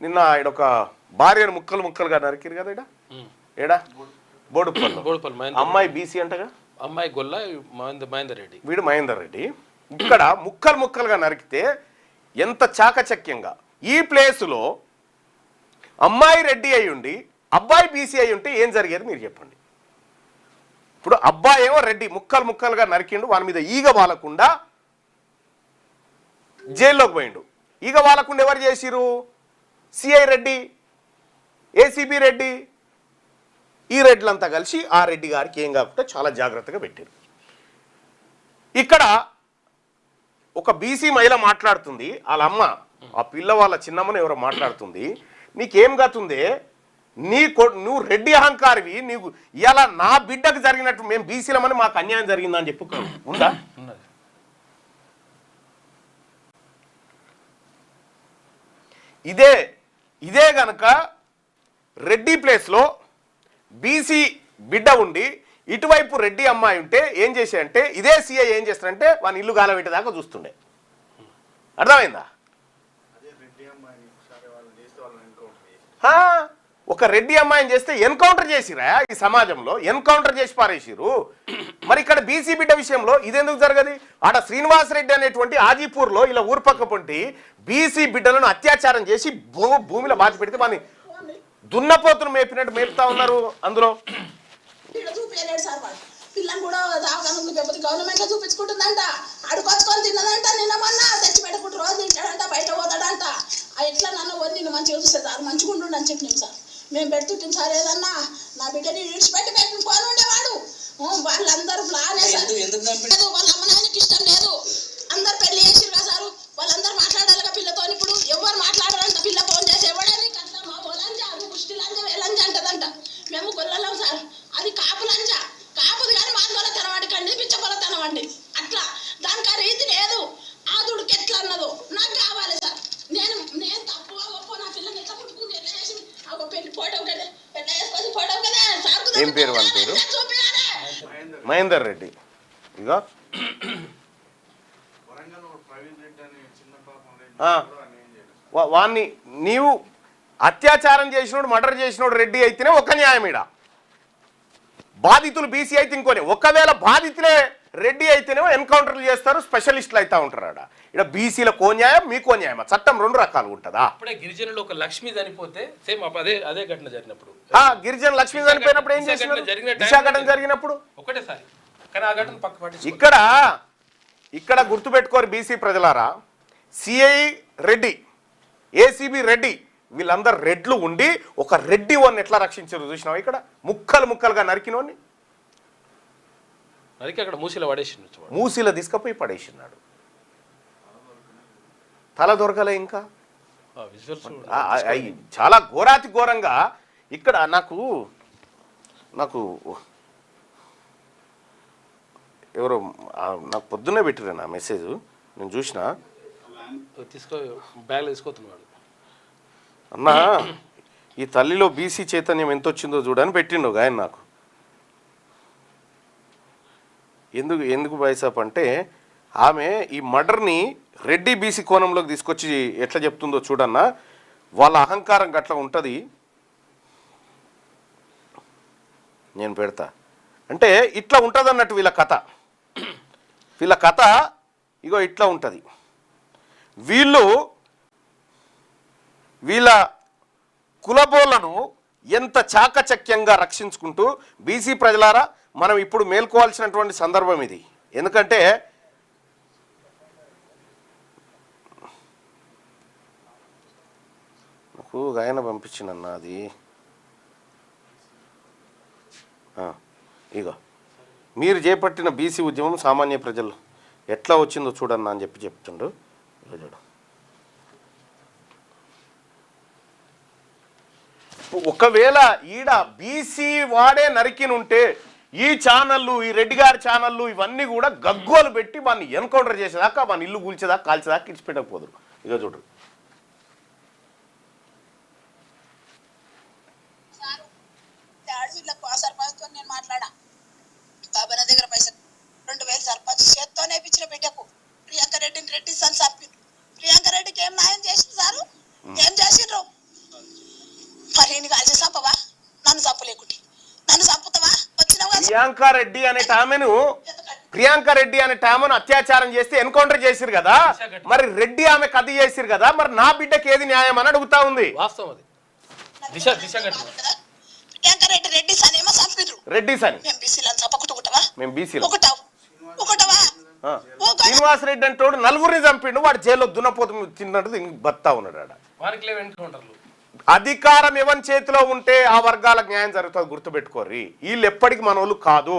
నిన్న ఆయన ఒక భార్యను ముక్కలు ముక్కలుగా నరికిరు కదా ఇడ ఏడా బోడుపల్లి అమ్మాయి బీసీ అంటగా అమ్మాయి గొల్ల మహేందర్ రెడ్డి వీడు మహేందర్ రెడ్డి ఇక్కడ ముక్కలు ముక్కలుగా నరికితే ఎంత చాకచక్యంగా ఈ ప్లేసులో అమ్మాయి రెడ్డి అయి ఉండి అబ్బాయి బీసీ అయి ఉంటే ఏం జరిగేది మీరు చెప్పండి. ఇప్పుడు అబ్బాయి ఏమో రెడ్డి ముక్కలు ముక్కలుగా నరికిండు, వాని మీద ఈగ వాలకుండా జైల్లోకి పోయిండు. ఈగ వాలకుండా ఎవరు చేసిరు? సిఐ రెడ్డి, ఏసీబీ రెడ్డి, ఈ రెడ్లంతా కలిసి ఆ రెడ్డి గారికి ఏం కాకుండా చాలా జాగ్రత్తగా పెట్టారు. ఇక్కడ ఒక బీసీ మహిళ మాట్లాడుతుంది, వాళ్ళ అమ్మ ఆ పిల్ల వాళ్ళ చిన్నమ్మను ఎవరో మాట్లాడుతుంది, నీకేం గతుందే, నువ్వు రెడ్డి అహంకారివి, నీకు ఇలా నా బిడ్డకు జరిగినట్టు మేము బీసీలమని మాకు అన్యాయం జరిగిందని చెప్పు ఉందా? ఇదే గనక రెడ్డి ప్లేస్లో బీసీ బిడ్డ ఉండి ఇటువైపు రెడ్డి అమ్మాయి ఉంటే ఏం చేశాడంటే ఇదే సీఐ ఏం చేస్తాడంటే వాని ఇల్లు గాలబెట్టేదాకా చూస్తుండే. అర్థమైందా? ఒక రెడ్డి అమ్మాయిని చేస్తే ఎన్కౌంటర్ చేసిరా ఈ సమాజంలో, ఎన్కౌంటర్ చేసి పారేసిరు. మరి ఇక్కడ బీసీ బిడ్డ విషయంలో ఇదెందుకు జరగదు? ఆడ శ్రీనివాస్ రెడ్డి అనేటువంటి ఆజీపూర్లో ఇలా ఊరుపక్క పొంటి బీసీ బిడ్డలను అత్యాచారం చేసి భూమిలో బాధ పెడితే వాని దున్నపోతును మేపినట్టు మేపుతా ఉన్నారు. అందులో పిల్లని కూడా గవర్నమెంట్ లో చూపించుకుంటుందంట, అడుకొచ్చుకొని తిన్నదంట, నిన్న మొన్న తెచ్చి పెట్టుకుంటూ రోజు తింటాడంట, బయట పోతాడంట. ఎట్లా నన్ను నిన్ను మంచిగా చూస్తే సార్ మంచిగా ఉండు అని చెప్పినాం సార్. మేము పెడుతుంటాం సార్, ఏదన్నా నా బిడ్డని విడిచిపెట్టి పెట్టుకుని ఉండేవాడు. వాళ్ళందరూ ప్లానే సార్, వాళ్ళ అమ్మ నాయనకి ఇష్టం లేదు, అందరు పెళ్లి చేసిరు కదా సార్, వాళ్ళందరూ మాట్లాడాలిగా పిల్లతో. ఇప్పుడు ఎవరు మాట్లాడారంట, పిల్ల ఫోన్ చేసి ఎవడని కట్లా మా పోలంజ పుష్టి లంజ వేలంజ అంటదంట. మేము గొల్లలం సార్, అది కాపు లంజ, కాపుది కానీ మా గొల్లతనవండి, పిచ్చ గొల్లతనవండి. అట్లా దానికి ఆ రీతి లేదు. ఆదుడికి ఎట్లా అన్నదో నాకు కావాలి సార్. నేను తప్పు గొప్ప నా పిల్లని ఎట్లా పుట్టుకుంది, ఎట్లా చేసి పెళ్లి ఫోటో కదా, ఎట్లా వేసుకొని ఫోటో కదా సార్. ఏం పేరు వాళ్ళ పేరు? మహేందర్ రెడ్డి. ఇక వాణ్ణి నీవు అత్యాచారం చేసినోడు, మర్డర్ చేసినోడు రెడ్డి అయితేనే ఒక న్యాయం. ఈడ బాధితులు బీసీ అయితే ఇంకోనే. ఒకవేళ బాధితులే రెడ్డి అయితేనేమో ఎన్కౌంటర్లు చేస్తారు, స్పెషలిస్టులు అవుతా ఉంటారు. ఆడ ఇక్కడ బీసీల కో న్యాయం, మీకో న్యాయం. చట్టం రెండు రకాలు ఉంటుందా? అప్పుడే గిరిజనులు ఒక లక్ష్మి చనిపోతే సేమ్ అదే ఘటన జరిగినప్పుడు, గిరిజన లక్ష్మి చనిపోయినప్పుడు ఏం చేసినారు? దిశాఘటన జరిగినప్పుడు ఒకటేసారి. కానీ ఆ ఘటన పక్క పట్టి ఇక్కడ గుర్తుపెట్టుకోరు బీసీ ప్రజలారా, సిఐ రెడ్డి, ఏసీబీ రెడ్డి, వీళ్ళందరూ రెడ్లు ఉండి ఒక రెడ్డి వాడిని ఎట్లా రక్షించారు చూసినావు? ఇక్కడ ముక్కలు ముక్కలుగా నరికినోని అక్కడ మూసీలో తీసుకుపోయి పడేసినాడు. తల దొరకలే. ఇంకా చాలా ఘోరాతి ఘోరంగా ఇక్కడ నాకు ఎవరో నాకు పొద్దున్నే పెట్టిరు నా మెసేజ్, నేను చూసిన. బ్యాగ్లో తీసుకొస్తున్నాడు అన్నా, ఈ తల్లిలో బీసీ చైతన్యం ఎంత వచ్చిందో చూడని పెట్టిండు ఆయన నాకు. ఎందుకు బైసాప్ అంటే ఆమె ఈ మర్డర్ని రెడ్డి బీసీ కోణంలోకి తీసుకొచ్చి ఎట్లా చెప్తుందో చూడన్నా. వాళ్ళ అహంకారం గట్లా ఉంటుంది. నేను పెడతా అంటే ఇట్లా ఉంటుంది అన్నట్టు వీళ్ళ కథ ఇగో ఇట్లా ఉంటుంది. వీళ్ళ కులబోళ్లను ఎంత చాకచక్యంగా రక్షించుకుంటూ, బీసీ ప్రజలారా మనం ఇప్పుడు మేల్కోవాల్సినటువంటి సందర్భం ఇది. ఎందుకంటే నాకు ఆయన పంపించినన్నా అది ఇగో మీరు చేపట్టిన బీసీ ఉద్యమం సామాన్య ప్రజలు ఎట్లా వచ్చిందో చూడన్నా అని చెప్తుండు. చూడు, ఒకవేళ ఈడ బీసీ వాడే నరికినుంటే ఈ ఛానళ్ళు, ఈ రెడ్డి గారి ఛానళ్ళు ఇవన్నీ కూడా గగ్గోలు పెట్టి వాడిని ఎన్కౌంటర్ చేసేదాకా, వాని ఇల్లు కూల్చేదాకా, కాల్చేదాకా ఇడిచిపెట్టకపోదురు. ఇక చూడు, నేను మాట్లాడా బాబాయ్ దగ్గర పైసలు 2000 సర్పంచ్ చేత్తో నేర్పించిన బిడ్డకు ప్రియాంక రెడ్డిని రెడ్డి సన్ చంపి. ప్రియాంక రెడ్డికి ఏం న్యాయం చేసింది సారు? ఏం చేసిండ్రు? ప్రియాంక రెడ్డి అనే ఆమెను అత్యాచారం చేస్తే ఎన్కౌంటర్ చేసిరు కదా, మరి రెడ్డి ఆమె కథ చేసిరు కదా, మరి నా బిడ్డకి ఏది న్యాయం అని అడుగుతా ఉంది. వాస్తవం అది. దిశ ఘటన. రెడ్డి సని మేము బీసీలో శ్రీనివాస్ రెడ్డి అంటోడు నలుగురిని చంపిండు, వాడు జైల్లో దున్నపోతు తిన్నట్టు బతా ఉన్నాడు ఆడ. వారికి లేవు ఎన్కౌంటర్లు. అధికారం ఎవరి చేతిలో ఉంటే ఆ వర్గాలకు న్యాయం జరుగుతుంది, గుర్తుపెట్టుకోర్రి. వీళ్ళు ఎప్పటికి మనోళ్ళు కాదు.